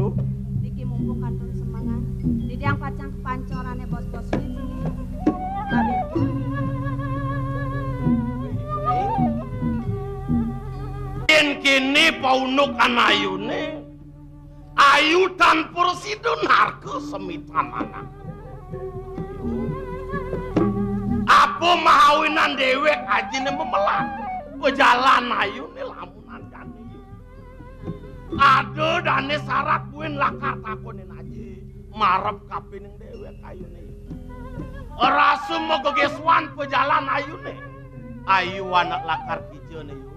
Yuk. Niki mumpung kantor semangat. Didiang pacang kepancorane bos-bos ini. Tapi kini paunukan ayune ayu tanpur sidun harga semitan anak apa mahawinan dewek ajine memelah pejalan ayune lamunan jani ada dane syarat buin lakar takonin aja marep kapining dewek ayune rasu mogogeswan pejalan ayune ayu anak lakar kijene yuk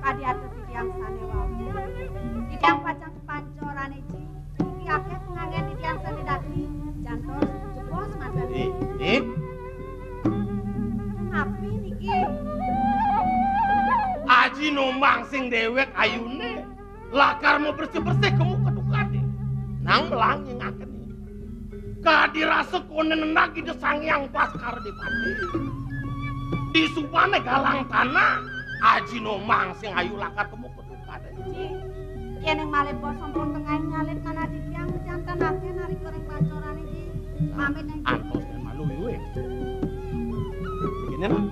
kadi atuh didiang sane wae. Didiang pacang kepancorane iki. Iki akeh ngangen didiang sane dadi jantos jebos manten. Dik. Tapi niki Aji nombang sing dewek ayune lakar mau bersih-bersih kamu kedukane. Nang melangi ngakeni. Kadi rasa konen nagi desang yang paskar di pati. Di supane galang tanah Aji nomang sing ayu lakar temu kedukane. Ci, yen yang malih bos sampun tengah nyalit mana didiang jantan akeh narik goreng pancorane iki. Pamit nang Antos dan malu we. Begini lah.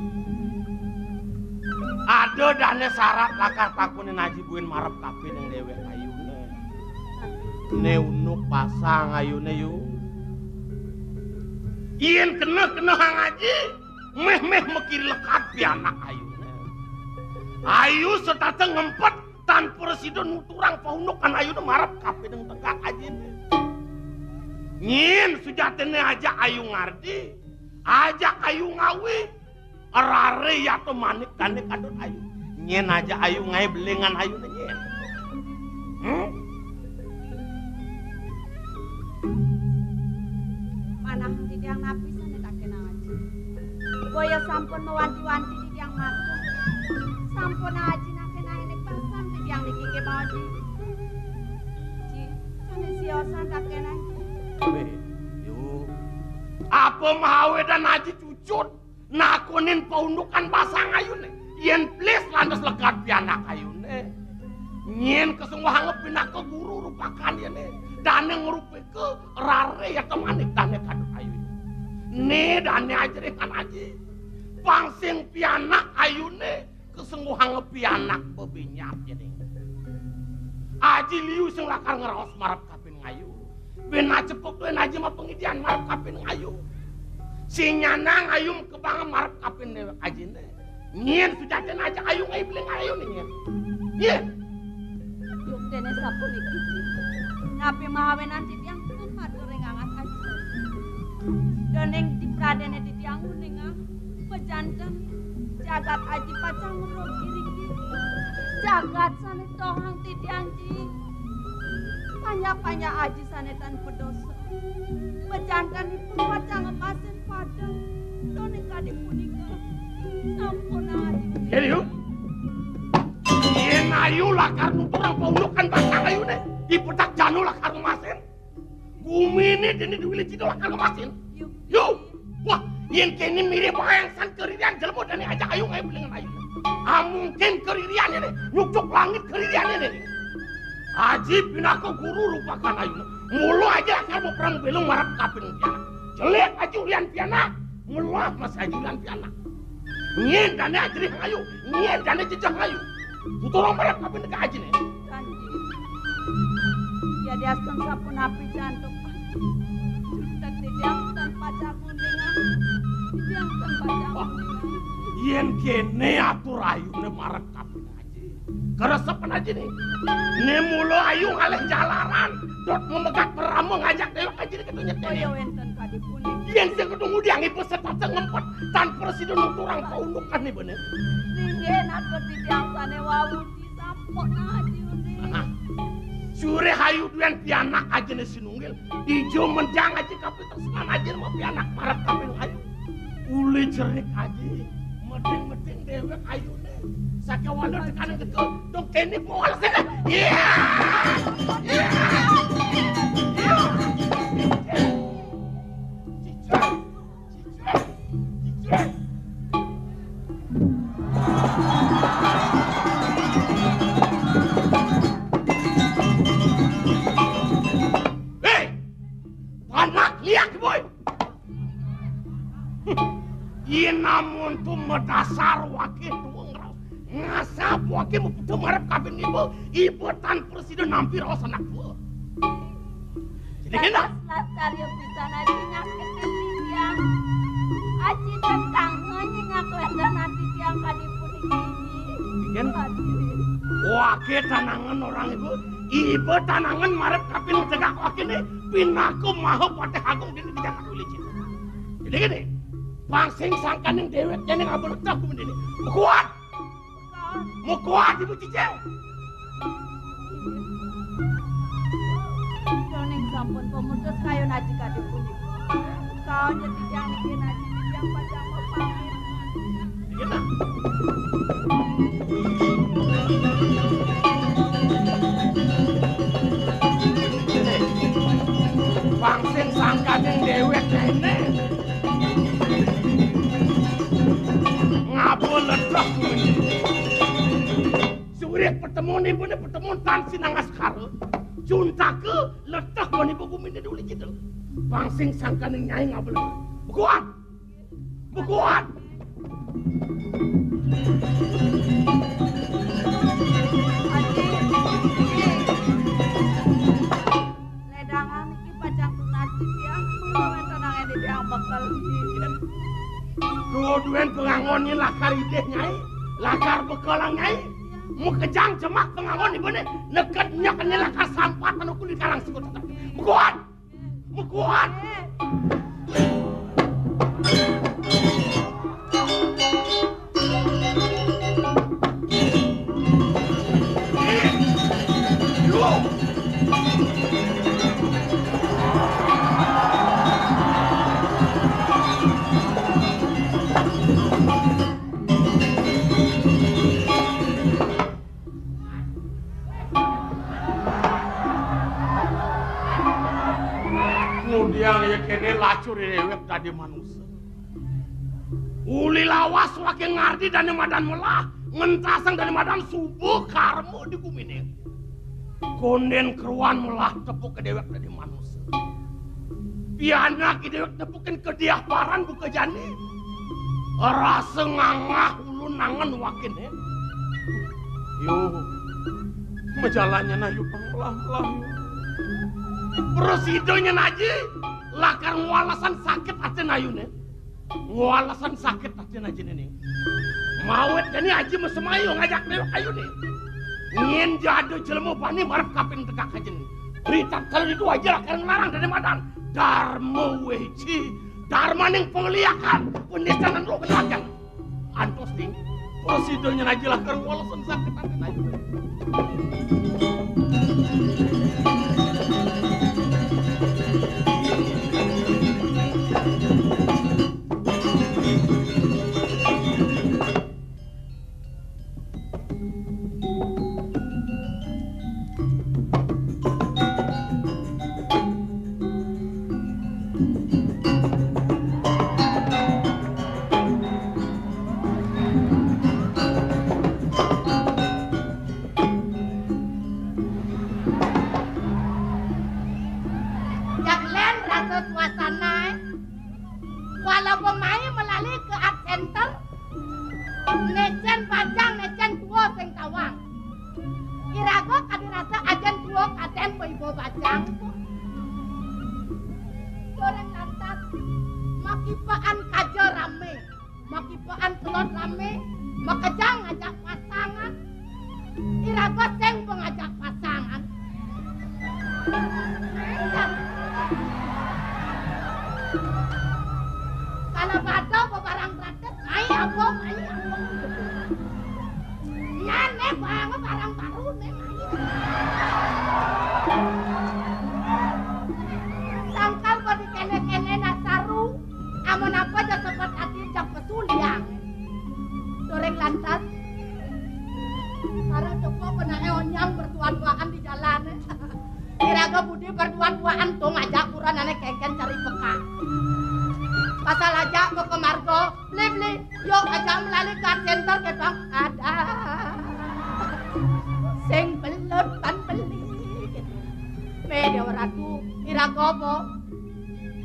Ada dane syarat lakar takunin Aji buin marep kape ning dewek ayune. Ne unuk pasang ayune yu. Yen kena hang Aji, meh mekir lekat pianak ayune. Ayu setata ngempet tanpa residon nuturang paunukan ayune marep kape ning tegak Ajine. Nyin sujatene aja ayu ngardi, aja ayu ngawi, rare ya to manik kane kadon ayu. Nyin aja ayu ngai belengan ayu nyin. manah didiang napisane tak kenang aja. Boya sampun mewanti-wanti didiang matur. Sampun aji nakena enek pasang didiang niki ke badi. Ci, sane siosan tak kenang. Yuk. Apa mahawe dan Aji cucut nakunin paundukan pasang ayune. Yen please lantas lekat pianak ayune. Nyen kesungguh ngepin ke guru rupakan yene. Dane ngerupi ke rare ya temanik dane kadut ayune. Ne dane ajrekan Aji. Pangsing pianak ayune kesungguh ngepianak bebinyap jadi. Aji liu sing lakar ngeraos marap kapin ngayu. Bena cepuk tuh Aji mah pengidian marap kapin ngayu. Si nyanang ayum kebangan marap kapin dewek Ajine. Nyen sudah den aja ayu ngai beling ayu nih nyen. Ye. Yuk dene sapun iki. Napi mahawe nanti tiang pun matur ing angat aja. Doneng di pradene di tiang ning pejantan jagat aji pacang ngurung iki. Jagat sane tohang ti tiang ji. Panya aji sanetan pedosa. Pejantan pun pacang emasin padang. Doneng kade punika. Sampun aji. Jadi yuk. Yen ayu lakar nuturang paulukan pasang ayu nih. Dipetak janu lakar ngemasin. Bumi ini dini diwili cido lakar ngemasin. Yuk. Wah, yen kini mirip bayangsan keririan jelmo dani ajak ayu ngai belingan ayu. Mungkin keririan ini nyucuk langit keririan ini. Aji pinako guru rupakan ayu. Mulu aja lakar mau perang belung marap kapin pianak. Jelek aja ulian pianak. Mulu mas aja ulian pianak. Nyen dane ajrih ayu. Nyen dane jejak ayu. Tuturang marap kapin ke aji nih. Kanji. Ya diaskan sapun api jantung. Jutek didiang tanpa cakuningan. Didiang tanpa cakuningan. Yen kene atur ayu ne marap kapin aji. Keresepan aja nih. Ne mulu ayu ngalih jalaran. Dot memegat peramu ngajak dewek aja nih ketunya Oh ya wenten kadipuni. yen sing ketemu diang ibu serta ngempet tanpa presiden nuturang paundukan nih bener. Ringen atau didiang sane wawu disampok aji undi. Sure hayu duan pianak aja nih sinunggil. Dijo menjang aja kapi tersengan aja sama pianak marap kapil ayu. Uli jerik aja. Meding dewek ayu nih. Saka walau tekanan gitu. Dong kene bual sini. Iya. Iya. Yen namun tu medasar wakil tuang raw. Ngasap wakil muputu marap kabin ibu tan presiden nampir awas anak tua. Jadi kena. Latar yang bisa nanti nyakitkan tiang. Aji tetanganya ngaklender nanti tiang kadipun ini. Kan? Wakil tanangan orang ibu tanangan marap kabin cegak wakil ni. Pinaku mahu patah agung dini tidak boleh cita. Jadi gini. Pangsing sangkaning dewek jane ngabelecak ku mendene. Kuat. Mau kuat ibu cicing. Joning sampun pemutus kayu naji kadhe punika. Kau jadi yang niki naji yang pajang pamit. Dikena. Pangsing sangkaning dewek jane. Ngabul ledak Surik pertemuan ibu ni pertemuan tan sinang askar junta ke letak bani buku mini dulu gitu pangsing sangkaning nyai ngabul bukuan ledangan iki pajang tunasi ya menggawe tenangnya di diang bakal dua-duaan pengangonnya lakar ideh nyai lakar bekalang nyai mau kejang cemak pengangon ibu ni nekatnya kena lakar sampah tanah kulit kalang sikut tetap bukuan Kemudian ya kene lacur dewek tadi manusia. Uli lawas wakil ngardi dan madan melah ngentasang dari madan subuh karmu di kumine. Konden keruan melah tepuk ke dewek tadi manusia. Piana ke dewek tepukin ke diaparan buka jani. Rasa ngangah ulun nangan wakil ya. Yo, majalannya na yuk panglah-lah. Presidonya naji lakar ngwalasan sakit aja nayune ngwalasan sakit aja naji ini mawet jani aji mesemayu ngajak dewek ayu nih ngin jadu jelemu bani marap kaping tegak aja nih berita kalau itu aja lakar ngelarang dari madan dharma weji dharma ning pengliakan penistanan lo kenakan antos ting presidonya naji lakar ngwalasan sakit aja nayune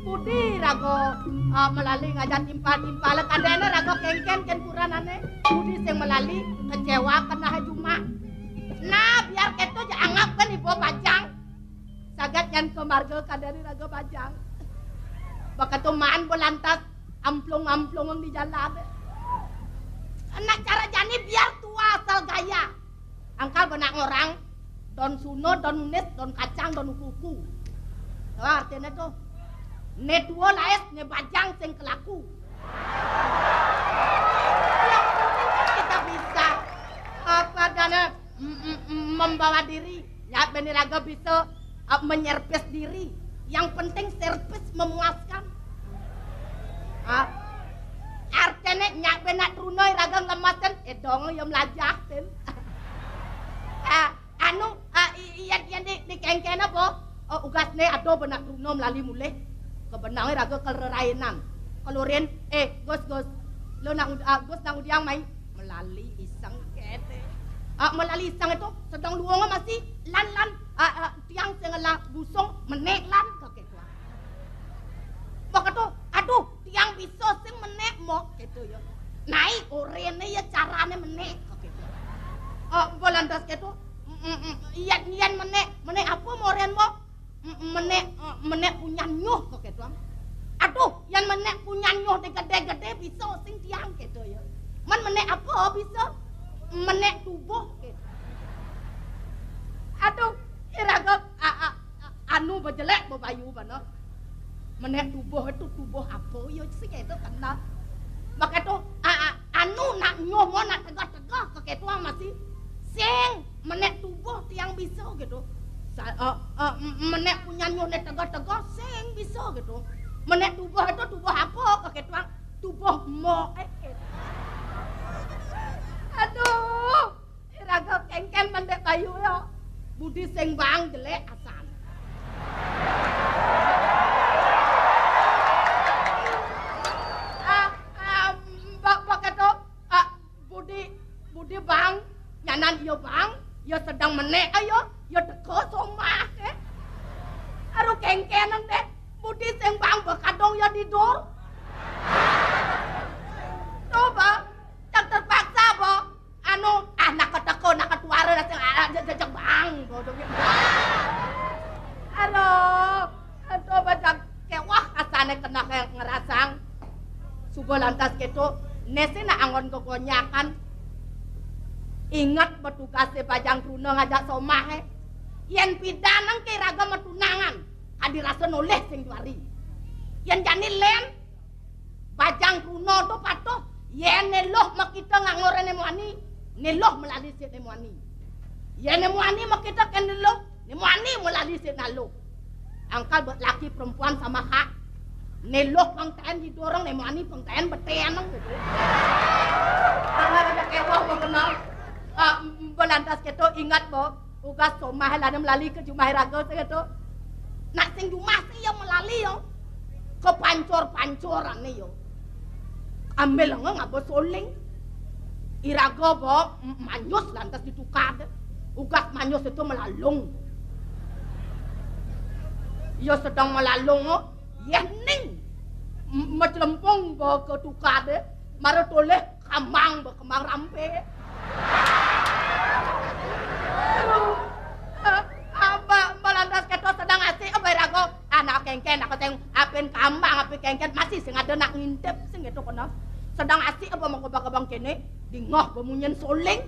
Budi rago melalui ngajak timpal-timpal kadene rago kengken ken puranane Budi sing melalui kecewa kena Juma. Nah biar ketu anggap kan ibu bajang sagat yang kemarga kadene rago bajang bakatu maan belantas amplung-amplung di jalan. Nah cara jani biar tua asal gaya angkal benak orang don suno, don unis, don kacang, don kuku. Wah artinya tuh ne tua laes ne bajang sing kelaku. Yang penting kan kita bisa apa dana membawa diri. Ya beniraga bisa menyerpes diri. Yang penting servis memuaskan. Artinya nyak benak runoi ragang lemasen dong yang melajahin. Anu iya di kengken apa? Ugasne ado benak runo melalui mulai kebenangnya raga kelerainan. Kalau Ren gos lo nang gos nang udiang mai melalui iseng kete. Melalui iseng itu sedang luang masih lan tiang sengela busong menek lan kakek tua. Maka tuh aduh tiang bisa sing menek mok gitu ya. Naik orene ya carane menek kakek tua. Bolandas gitu. Iyan menek apa moren mo menek punya nyuh kok gitu. Aduh yang menek punya nyuh gede-gede bisa sing tiang gitu ya. Man menek apa bisa menek tubuh gitu. Aduh iraga anu bejelek bebayu bana menek tubuh itu tubuh apa ya sing itu kena maka itu anu nak nyuh mo nak tegak-tegak kok gitu masih sing menek tubuh tiang bisa gitu. Menek punya nyone tegak-tegak sing bisa gitu. Menek tubuh itu tubuh apa kok gitu. Tubuh mo gitu. Aduh, iraga kengken mendek bayu yo. Budi sing bang jelek asan. Budi bang nyanan yo bang, yo sedang menek ayo, yo teko somah ke. Aru kengkenan deh, Budi sing bang bekadong yo tidur. Coba, tak terpaksa bo. Anu, nak keteko, nak ketuara sing jajak bang, bodongnya. Aduh, coba jak kewah kasane kena ngerasang. Subo lantas gitu, nese nak angon kegonyakan. Ingat petugasnya Bajang Truno ngajak somah yen pidanang ke raga metunangan kadirasa noleh sing duari yen jani len Bajang Truno to patuh yen neloh makita ngangore nemuani neloh melalui si nemuani yen nemuani makita kan neloh nemuani melalui si nalo angkal buat laki perempuan sama hak neloh pangtaen didorong nemuani pangtaen beteanang gitu ada kewah mengenal belantas gitu ingat bo ugas somah lah melalui ke Jumah raga gitu nak sing Jumah sih yang melalui yo ke pancor-pancoran nih yo ambil nggak bo soling iraga bo manyus lantas ditukar ugas manyus itu melalung yo sedang melalung yening mecelempung bo ke tukar deh marotoleh kamang bo kemang rampe Melantas keto sedang asik apa rago anak kengken aku teng apen kambang ape kengken masih sing ada nak ngintip sing gitu kono sedang asik apa mau kebang kene di ngoh bemunyen soling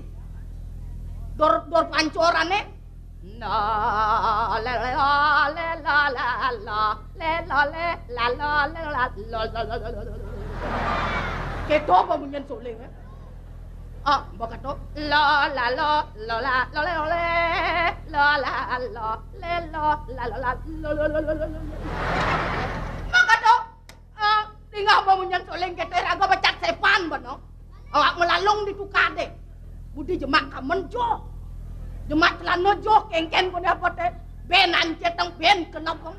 dor pancorane la la la la la la la la la keto bemunyen soling baka to la la la la la la la la la la la le la la la la la maka to tinggal memunyan soleng kete raga bacat sepan bano awak melalung di tukade Budi jemak kamen jo jemak celana jo kengken ko dapat teh ben ancetang ben kenapa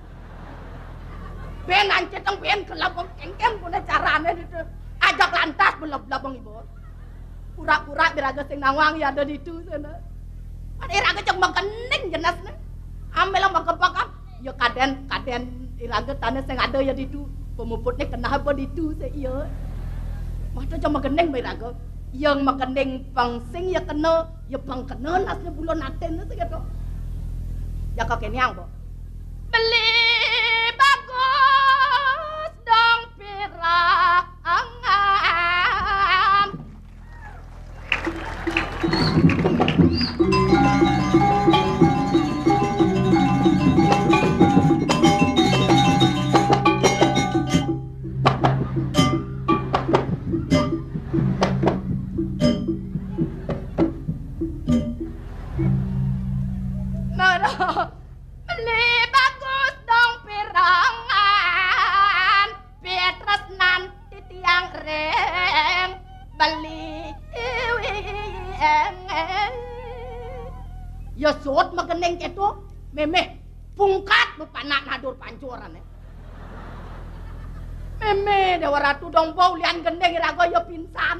ben ancetang ben kenapa kengken ko carane itu ajak lantas belab-belabang ibu pura-pura biraga sing nawang ya ada di itu sana. Ada iraga cek bang kening jenasnya. Ambil yang bang kebakam ya kaden iraga tanah sing ada ya ditu. Pemuputnya kenapa ditu saya iya. Mata cuma geneng iraga. Yang makening pangsing ya kena, ya bang kena nasnya bulan naten itu gitu. Ya kau kenyang bo. Beli bagus dong pirangan. Beli bagus dong pirangan, Petrus nanti tiang reng beli ya sot mageneng keto memeh pungkat bepanak nadur pancuran memeh dewa ratu dong bau lian gendeng iraga ya pinsan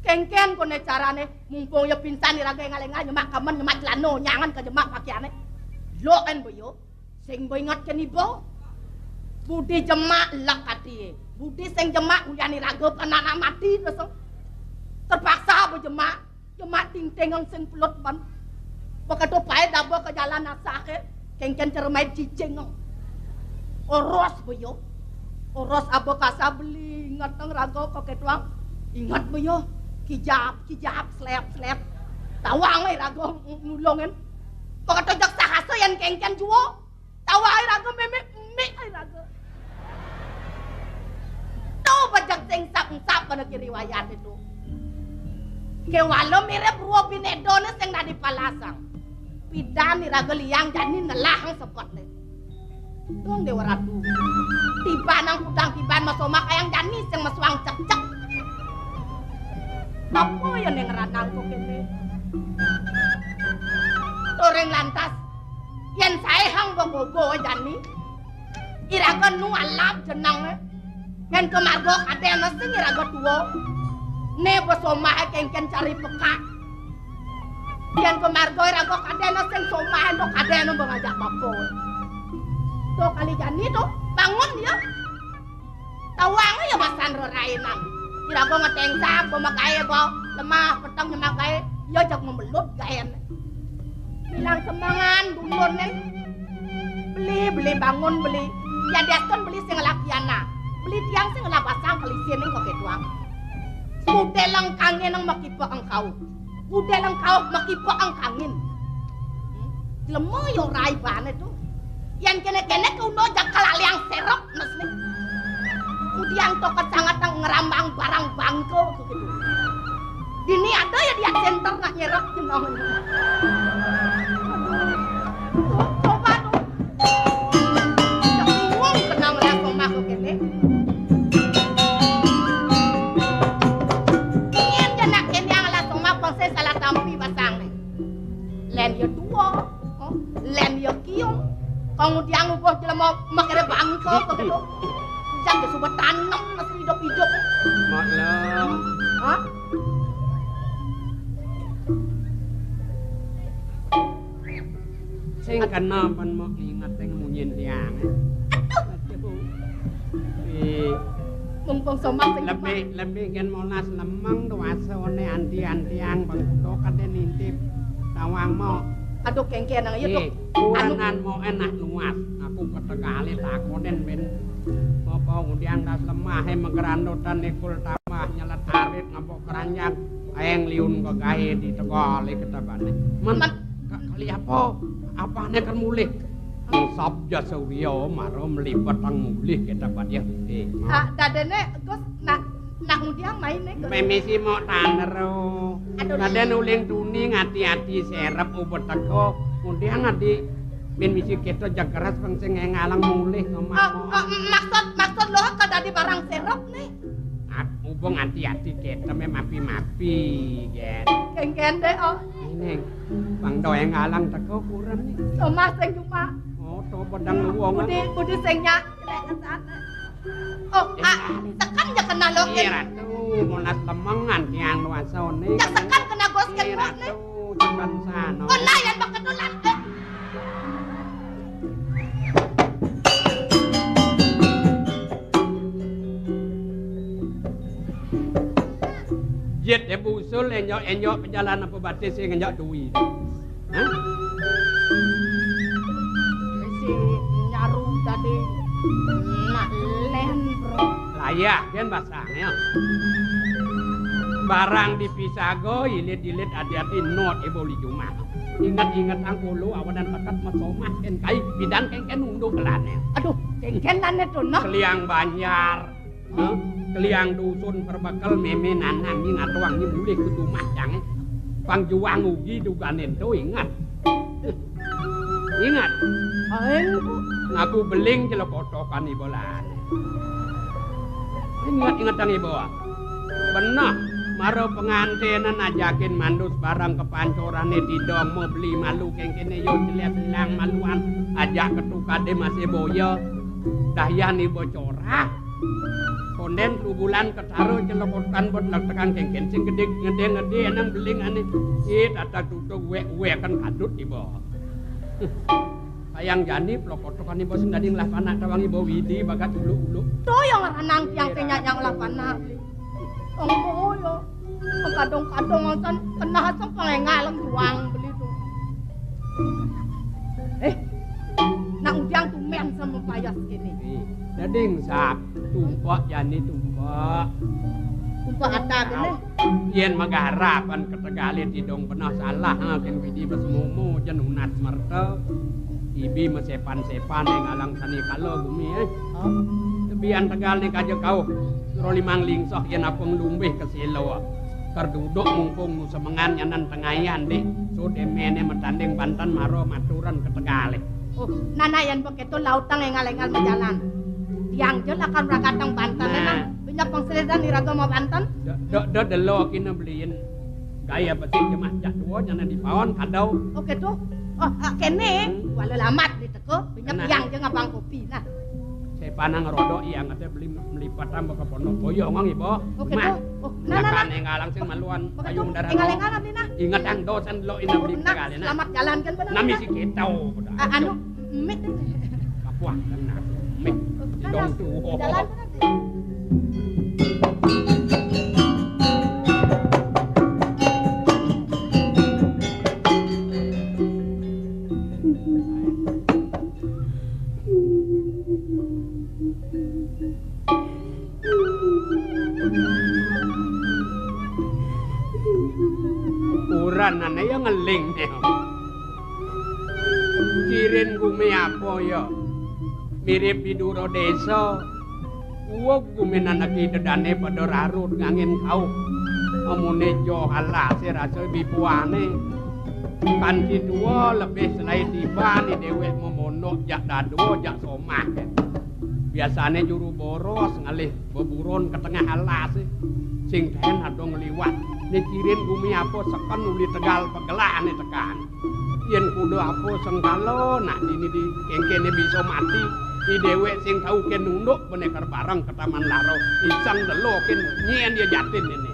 kengken kone carane mumpung ya pinsan iraga ngalenga nyemak kamen nyemak celano nyangan ke jemak pakaiane lo kan boyo sing boy ingat ken ibo budi jemak lekati budi sing jemak ulian iraga panana mati terus terpaksa bo jemak ting-tingang sing pelut ban begitu pae dabo ke jalan asake kengken cermai cicing oros boyo oros abo kasa beli ingat nang raga kok ketuang ingat boyo kijap slep tawang ai raga nulongin begitu jak sahasa yang kengken juo tawa ai raga meme ai raga tuh bajak sing sap pada riwayat itu kewalo mirip ruo binedone sing nadi palasang pidan iraga liang jani nelahang sepot deh dong dewa ratu tiba nang kudang tiban masoma kayang jani sing maswang cek apa ya neng ranang kok kene toreng lantas yen sae hang bobo jani iraga nu alap jenang yen kemargo kadene sing iraga tuwa ne basoma kengken cari peka yen kemargo iraga kadene sing somah no kadene ngajak bapo tuh kali jani tuh bangun ya tawang ya basan rerainan iraga ngeteng sap pemakae bo lemah petang nyemakae ya jak membelut gaen bilang semangan dumonen beli bangun beli ya deston beli sing lakiana beli tiang sing lapasang kelisien ning kok ketuang budel ang kangin ang makipa ang kau budel ang kau makipa ang kangin lemo yo rai bane tuh yang kene-kene kuno jakal aliang serok nesne udiang tokat sangat ang ngerambang barang bangko begitu dini ada ya dia center nggak nyerok jenong coba tuh yang bingung kenang lihat rumah kok kene ingin jenak kene yang lihat rumah proses salah tampi basang nih len yo dua len yo kiong kemudian ubah jelema makere bangko begitu jang ge subat tanem nasi hidup-hidup maklum hah sing kena pan mau ingat teng munyin tiang mumpung somang sing lebih kan molas lemang do asone anti-antiang bang kudo kaden intip tawang mo aduh kengken nang ieu tuh kuranan mau enak luas aku ketekali takonen ben apa undian das lemah he megerandotan nikul tamah nyelet arit ngapok keranjang aeng liun ke gahe di tegole ketabane men kali apa ne kan mulih sabja surya maro melibat ang mulih ketabane ya dadene Gus nak undiang main nih memisi mau tanero daden uling tuni ngati-ati serep ubet teko undiang ngati ben misi keto jagaras bang sing ngalang mulih ngomong maksud lo ka dadi barang serep nih hubung hati-hati keto me mapi-mapi gen kengken deh ini bang doe ngalang teko kurang nih somah sing cuma oh to pedang luwong budi sing nyak tekan ya kena lo iya tuh monas lemengan tiang luasone ya tekan kena gos ken nih cepat sana kena yang pakedulan Jet ya busul enyok perjalanan apa batis sing enyok duwi. Hah? Si nyaru tadi nak len bro. Layak kan basangnya. Barang dipisago ilit-ilit hati-hati not ibu li cuma. Ingat-ingat ang kulo awanan tekat masomah ken kai bidang ken unduk kelane. Aduh, kengkenan itu noh. Keliang Banjar. Keliang dusun perbekal meme nanang ing atuang ni mulih kudu macang. Pangjuang ugi duganen tu ingat. Ingat. Aeng Ngaku beling celok kotokan ibolan. Ingat ang ibu. Benar. Maro pengantinan ajakin mandus barang kepancorane didong mau beli malu kengkene yo jelas hilang maluan ajak ketukade masih boyo dahyan ibu corah konden bulan ketaro celokokan bot tekan kengken sing gede nang beling ane tata tutuk we kan kadut ibu sayang jani plokotokan ibu sing dadi nglapana tawang ibu widi bagat ulu-ulu toyong ranang tiang penyanyang lapana. Ang boyo. Ang kadong-kadong ang kena sang pangengalang juang beli tu. Nak udiang tumen sama payas gini. Dading sap tumpak jani tumpak. Tumpak ada gini. Yen magaharapan ketagalit idong pernah salah ken widi besemumu jan unat merte. Ibi mesepan-sepan yang alang sani kalau bumi Tebian tegal ni kaja kau Suro limang lingsoh yen apeng lumbih ke silo Kerduduk mungkung nu semengan yanan tengayan deh Sude mene metanding Banten maro maturan ke tegalih Nana yan begitu lautang engal-engal berjalan Tiang je akan rakatang Banten nah. Banyak pengselesaian di ragama Banten Do delo kina beliin Gaya betik jemah jak dua nyana di pawon kadau Oke tuh kene walau lamat di teko banyak tiang je ngabang kopi nah saya panang rodok yang ada beli melipat tambah ke pondok boyo ngong ibu oke tuh nah engalang sing maluan payung darah engal-engal abdi nah ingat ang dosen lo ina beli kali nah selamat jalan kan benar nami si ketau anu mit kapuah dan nah mit dong tuh jalan Nana yang ngeling kirin gumi apa ya mirip biduro desa uwa gumi nanaki dedane pada rarut ngangin kau amune jo halase rasa bipuane kanti dua lebih selai tiba ni dewek memonok jak dado jak somah biasanya juru boros ngalih beburon ke tengah halase sing ten ado ngeliwat ni kirin bumi apa sekan uli tegal pegelaan ni tekan yen kudu apa sengkalo nak ini di kengkene bisa mati di dewek sing tau ken nunduk benekar barang ke taman laro isang delo ken nyien dia jatin ini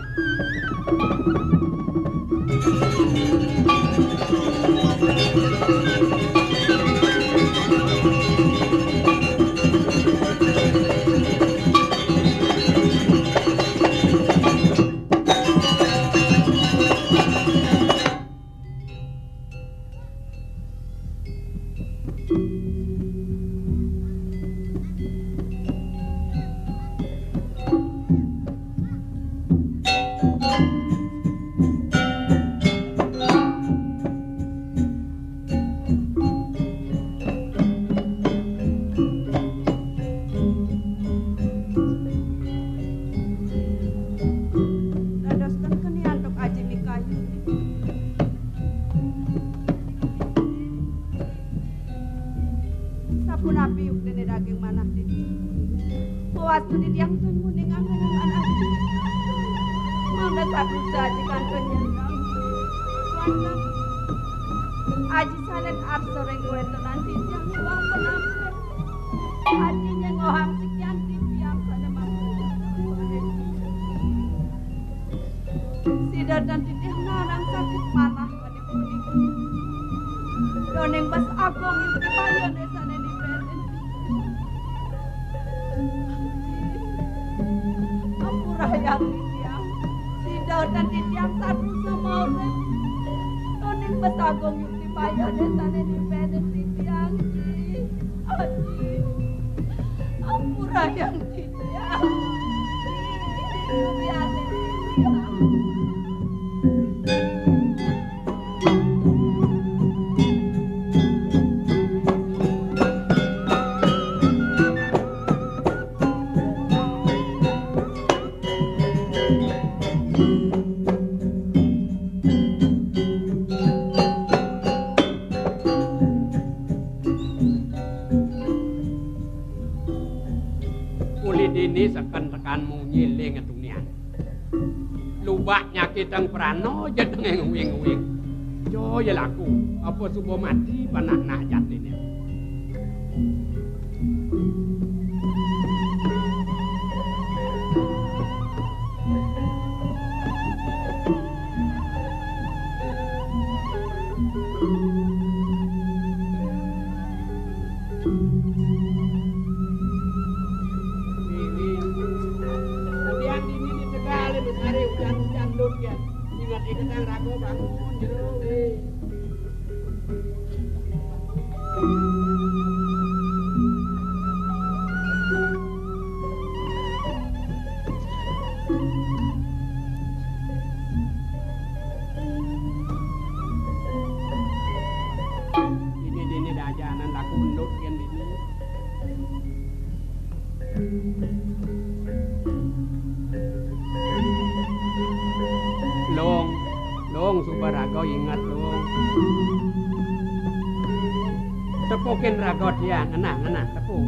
dan titiang satu sama orang. Toning besagong yung tipaya desa ni Benet titiang ji. Aji. Ampura yang titiang. Biar titiang. Ini sekan-sekanmu nyiling atunian. Lubaknya kitang prano jadeng ngwing-ngwing. Jo ya laku, apa subuh mati panak-nak jatine. Ikatan rago bangun jero we. Dini dajanan laku mendut kian dini. Long Subarago ingat long. Tepukin rago dia ngena tepuk.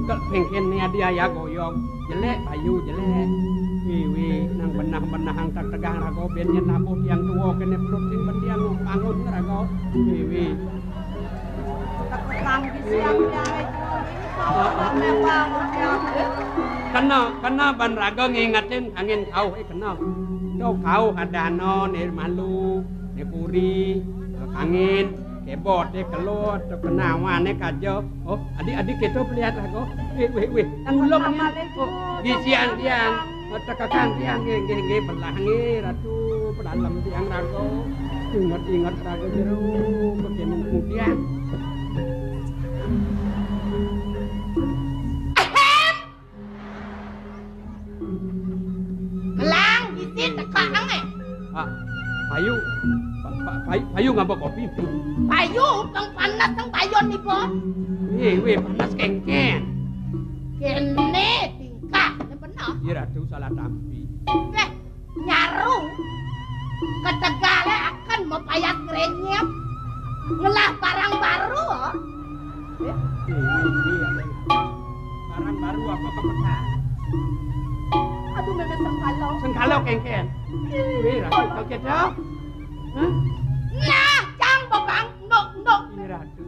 Kal pengken ni dia ya goyong. Jelek bayu jelek. Wi nang benah-benah hang tak tegang rago ben yen nabuh yang tuwa kene perut sing bendiang bangun rago. Wi. Takutang siang dia. Kena ban rago ngingetin angin kau kena. Kau kau hadano ni malu ni puri angin kebot ni kelot kenawan ni kajo. Oh adik-adik kita lihat rago. Weh ulung ni. Di siang tekakang tiang ge belah ngi ratu pedalam tiang rago. Ingat rago jero begini kemudian. Payu ngapa kopi? Payu tang panas tang payon ni po. Weh panas kengken. Kene tingkah ne bener. Iya ratu salah tampi. Nyaru. Ketegale akan mepayat grenyep. Ngelah barang baru. Barang baru apa kepetan? Aduh memang sengkalau. Sengkalau kengken. Weh ratu kau kecap. Hah? Nah, jangan babang, no. Ratu,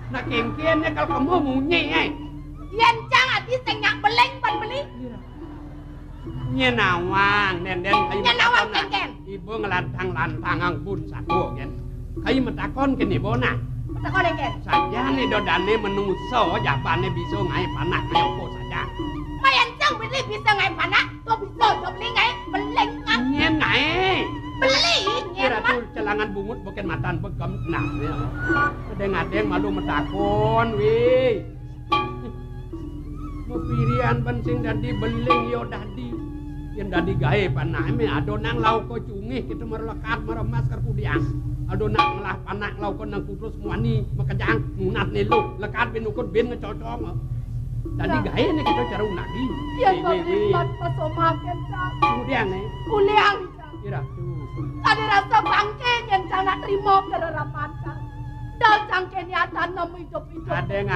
nak kengkennya kalau kamu munyi, Yen jangan hati senyak beleng pan beli. Nyenawang, den Nyenawang kengken. Ibu ngelantang angpun satu kan. Kayu metakon kini bona. Metakon kengken. Saja nih dodane menuso, japane bisa ngai panak nyopo saja. Mayan jang beli bisa ngai panak, to bisa beli ngai beleng kan. Nyen ngai. Beli Kira tuh celangan bungut bukan matan begam nah ya. Kadang-kadang malu metakon weh. Mepirian bensing dadi beling yo dadi. Yen dadi gawe panah me adonang lauk ko cungih kita merlekat meremas kerpudiang. Adonang ngelah panak lauk ko nang putus muani mekejang ngunat nilu lekat ben ukut ben ngecocong. Dadi gawe ne kita cara unadi. Yen beli pasomaken cak. Kemudian nih. Uliang. Kira tuh. Tadi rasa bangke yang jangan terima kererapan cak. Dal cangke niatan nemu hidup-hidup. Adeng.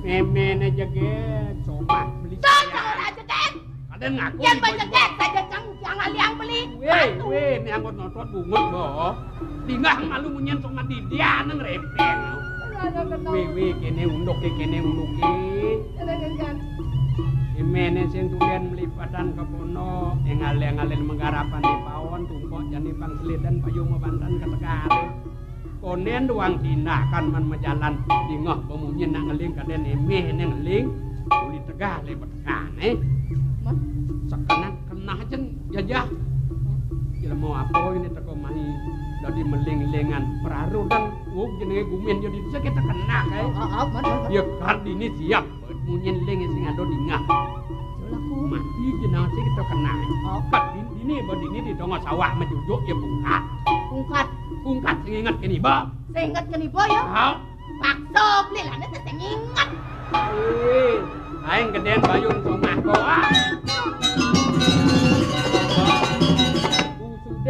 Meme jeget, somah beli. Jangan aja kan. Kadang ngaku. Yang berjeget saja jangan liang beli. Weh, ni anggot notot bungut boh. Tinggal malu munyen somah di dia neng repeng. Weh, kene unduk kene unduki. Mene sing tulen melipatan kepono engale-engalen menggarapan di pawon tumpok jani pangselidan payung mebantan ketekare. Konen doang tindakan man mejalan dingah pemunyin nak ngeling kaden emeh neng ngeling uli tegah le betekane sekenak kena jen jajah. Kira mau apa ini teko mahi dadi meling-lengan peraru dan jenenge gumen jadi bisa kita kena kae. Ya kardine siap munyen ling sing ado dingah. Mati jenang sing kita kena. Kat dini badini di dongo sawah mejujuk ya bungkat. Bungkat sing inget kene ba. Sing inget kene ba ya. Paksa beli lah nek sing inget. Aing gedean bayun somah koa.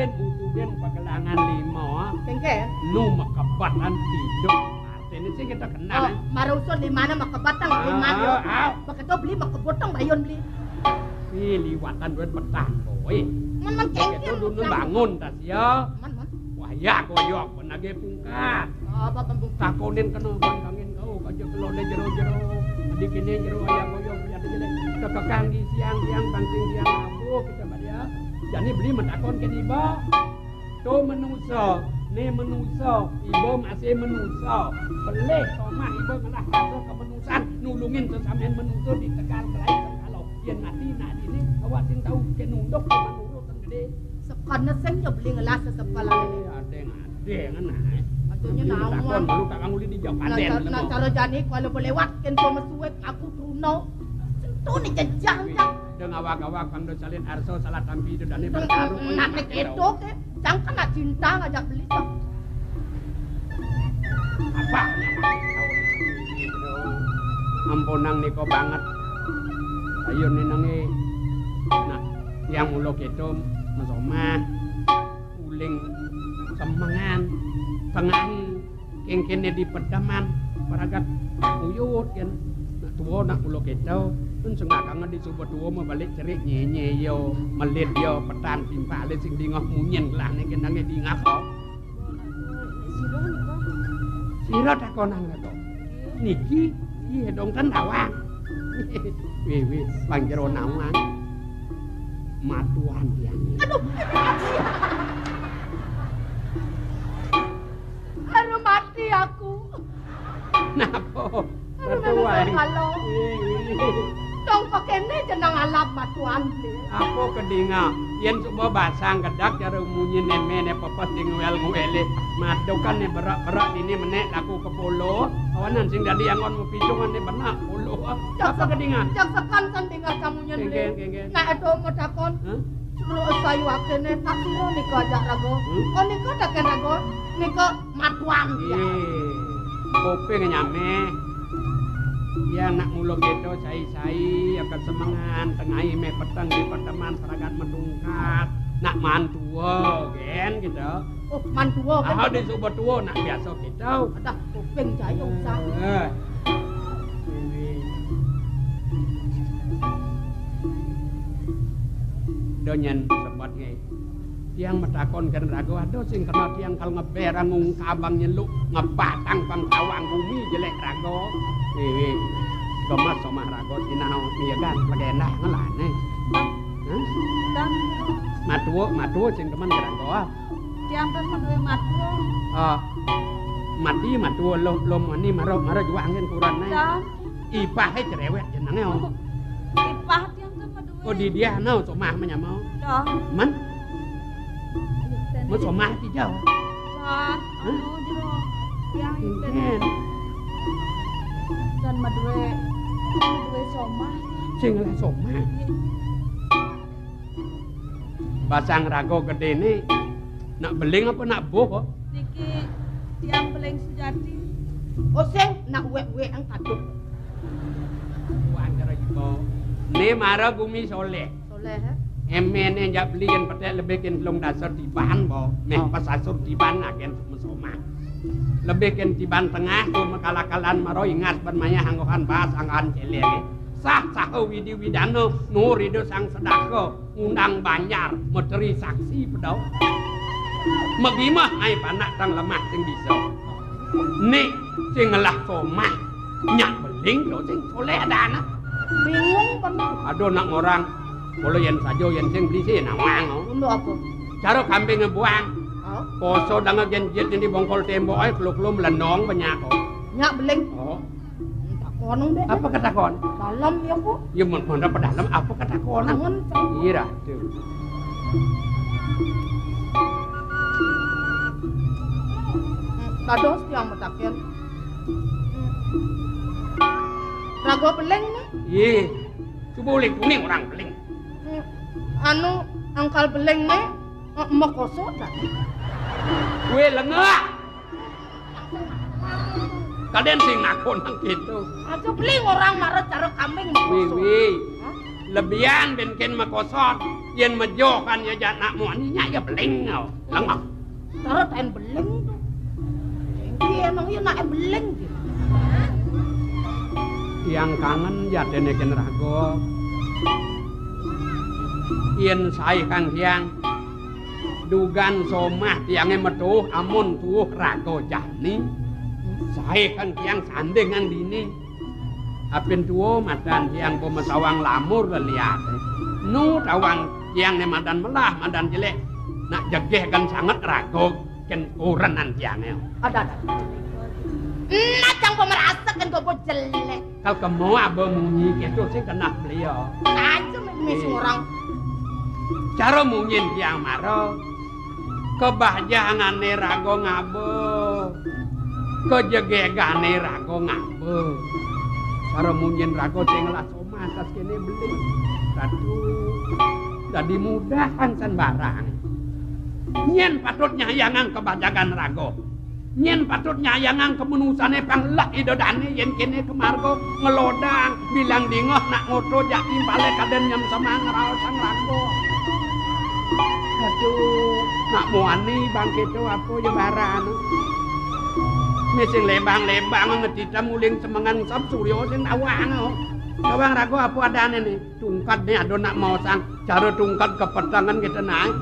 Usuden pagelangan lima. Kengke. Nu makabatan tidur. Artinya sih kita kenal. Marusun di mana makabatang lima yo. Begitu beli makabotong bayun beli. Liwatan duit petang boy. Man kengke. Itu dulu bangun tas ya. Man. Wah ya koyok penage pungkat. Apa pembuk Takonin kena bangkangin kau kaja kelone jero-jero. Dikini jero ayam koyok ya jelek. Kekang di siang-siang bangking siang abu kita badia. Jadi beli mentakon ke iba. Tu menuso, ne menuso, ibu masih menuso. Beleh somah ibu malah kata kemenusan nulungin sesamen menuso di tegal belai kalau yen mati nak ini awak sing tahu ke nunduk menurut kan gede. Sekana sing yo beli ngelas sesekolah ini. Ade ngana. Maksudnya Takon baru kak nguli di jauh paden. Nah kalau jani kalau boleh watken to mesuwek aku truno. Sentuh ni jejang. Deng awak-awak pangdo salin arso salah tampi itu dane bertaruh. Nak nek itu ke, jangan nak cinta ngajak beli toh. Apa? Ampunang niko banget. Ayo nenange. Nah, tiang ulo keto mesoma uling semangan tengahi kengkene di pedaman paragat uyut kan. Nak tuwa nak ulo keto pun sengak kangen di subuh tua mau balik cerik nyenye yo melit yo petan timpa le sing dingah munyen lah nek kenange dingah kok sira takonan to niki iya dong kan awang wis bang jero nawang matuan diane aduh mati aku napa matuan kalau dong pakene jenang alap matuan beli. Aku kedinga, yen coba basang kedak cara munyi nemene pepet di nguel-nguele. Madukan ne berak-berak ini menek laku ke polo. Awanan sing dadi angon mu picungan ne benak polo. Apa kedinga? Jak sekan kan tinggal kamunya beli. Nek edo medakon. Suruh sayu akene tak suruh niko ajak rago. Oh niko daken rago. Niko matuan ya. Kopeng nyame. Ya nak mulo gitu sai-sai ya kesemangan tengahi me petang di perteman peragat medungkat nak mantua gen gitu. Oh mantua kan. Di sobat tua nak biasa gitu. Ada kuping jaya usah. Donyen sebat nge. Tiang metakon kan rago aduh sing kena tiang kal ngeberang ngungkabang nyeluk ngepatang pangkawang bumi jelek rago. Wih, gemas somah rago sinau miyagan pagenah ngelane. Dan matuo sing teman rago. tiang kan menduwe matuo. Mati matuo lo mani maro juangin kurane. Dan Ipah cerewet jenenge. ipah tiang kan menduwe. Oh di dia nau somah menyamau. Dan Man? Mau somah ti jauh. dan jero tiang Ken. dan menduwe somah. Sing lah somah. Basang rago gede ni nak beling apa nak boh kok? Niki tiang beling sejati. Oh sing nak wek-wek ang kaduk. Wan cara ibo. Ni mara gumi soleh. Soleh ha. Emene jak beliin petek lebihin telung dasar tiban bo. Meh pas asur tiban agen mesoma. Lebihin tiban tengah tu makala-kalan maro ingas bermaya hanggokan bas angkan celele. Sah widi widano nurido sang sedako undang banyar meteri saksi pedau. Megimah ai panak tang lemah sing bisa. Nek sing lah somah nyak beling lo sing soleh adana. Bingung kan. Aduh nak ngorang kalau yang sajo yang sing beli sih nawang. Untuk apa? Cara kambing ngebuang. Oh. Poso dengan jet ini bongkol tembok ay kluk-kluk melenong banyak kok. Nyak beling. Oh. Tak ketakon ndek. Apa ketakon? Dalam ya, Bu. Ya mun pedalem apa ketakon? Angen. Iya Ratu. Kados tiang metaken. Rago beleng nih. Iya. Coba uling kuning orang beling. Anu angkal beleng nih mekoso dah. Kue lengah. Kalian sing ngakon nang gitu. Aja beling orang marah cara kambing mekoso. Wiwi. Lebihan benken makosot. Yen mejokan ya jana muaninya ya beling. Lengah. Cara tain beleng tuh. Jengki emang iya nak beleng gitu. Yang kangen ya deneken rago. Yen sae kang tiang dugan somah tiange metuh amun tuh rago jani sae kang tiang sandengan dini apen tuo madan tiang pemasawang lamur lihat nu tawang tiang ne madan melah madan jelek nak jegeh kan sangat rago ken kurenan tiange Ada. Nacang pemerasa kan gobo jelek. kal kemo abo munyi gitu sing kena beliau Aja mes orang. cara mungkin tiang maro kebahagiaane rago ngabo kejegegane rago ngabo cara mungkin rago cengelah somah tas kene beli ratu jadi mudahan san barang nyen patut nyayangan kebajagan rago nyen patut nyayangan kemenusane panglah idodane yen kene kemargo ngelodang bilang dingoh nak ngoto jak timpale kaden nyam sama ngeraos sang rago. Aduh, nak muani bangke tu apa ya baran. Mesing lembang-lembang ngetita muling semangan sab suryo sing awang. Kawang rago apa adane ni? Tungkat ni ado nak mau sang cara tungkat kepetangan kita naik.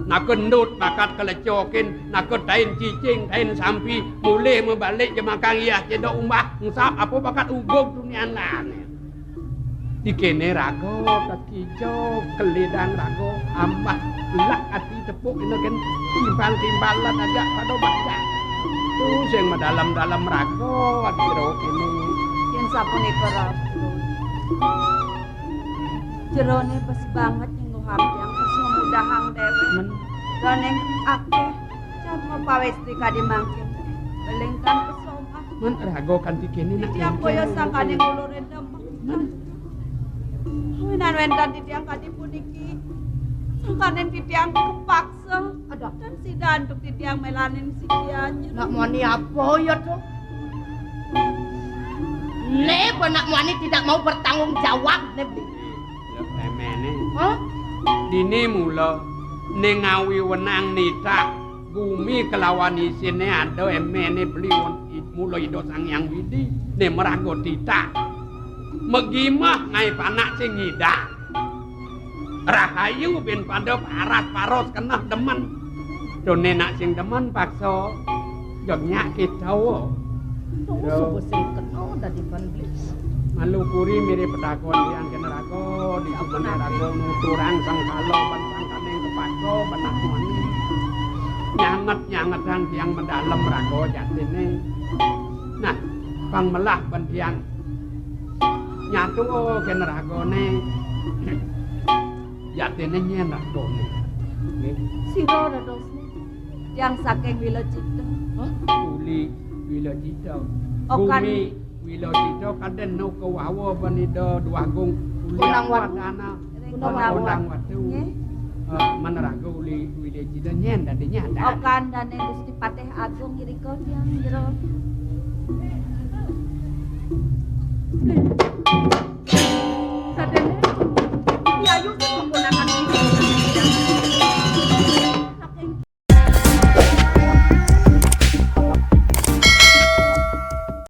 Nak kendut bakat kelecokin, nak tain cicing, tain sampi, mulih membalik je makang iya cedok umbah, ngusap apa bakat ugog dunian lane. Dikene rago tak hijau kelidang rago ambah lak ati tepuk ini kan timbal-timbalan aja pada baca tuh sing dalam-dalam rago adiro ini Yen sapunika Rasul. Jerone pas banget nyenggo hampiang pas memudahang dewe. Doneng akeh cat mau pawestri kadi mangkin. Belengkan pesoma. men rago kan dikene nak Tiang boyo sakane ngulurin demek. Winan wendan titiang kadi puniki. Sangkanen titiang kepaksa. Ada. Dan si danduk titiang melanin si dianyer. Nak muani apa ya tuh? Lebo nak muani tidak mau bertanggung jawab nebli. ya emene Hah? dini mula nengawi wenang nita bumi kelawan isine ada emene bliwon mula ido sang yang widi ne merago tita megimah ngai panak sing ngidak rahayu ben pada paras paros kenah demen done nak sing demen paksa jog nyakit tawo Tunggu subuh sing kena dari Banblis. malukuri mirip pedakon yang kena rago di subene rago nuturang sang kalo ban sang kaneng kepako benak moni nyanget-nyangetan tiang mendalam rago jatine nah pang melah ban tiang nyatu oh kena ragone jatine nyen ragone Siro radosne. Tiang saking Wilajita. uli wilajita Okan. bumi wilajita kaden no kawawa banido duagung uli Kunang wat. wadana Kunang watu Nggih. maneraga uli wilajita nyen dadi nyada Okan dan Gusti Patih Agung iriko tiang jero.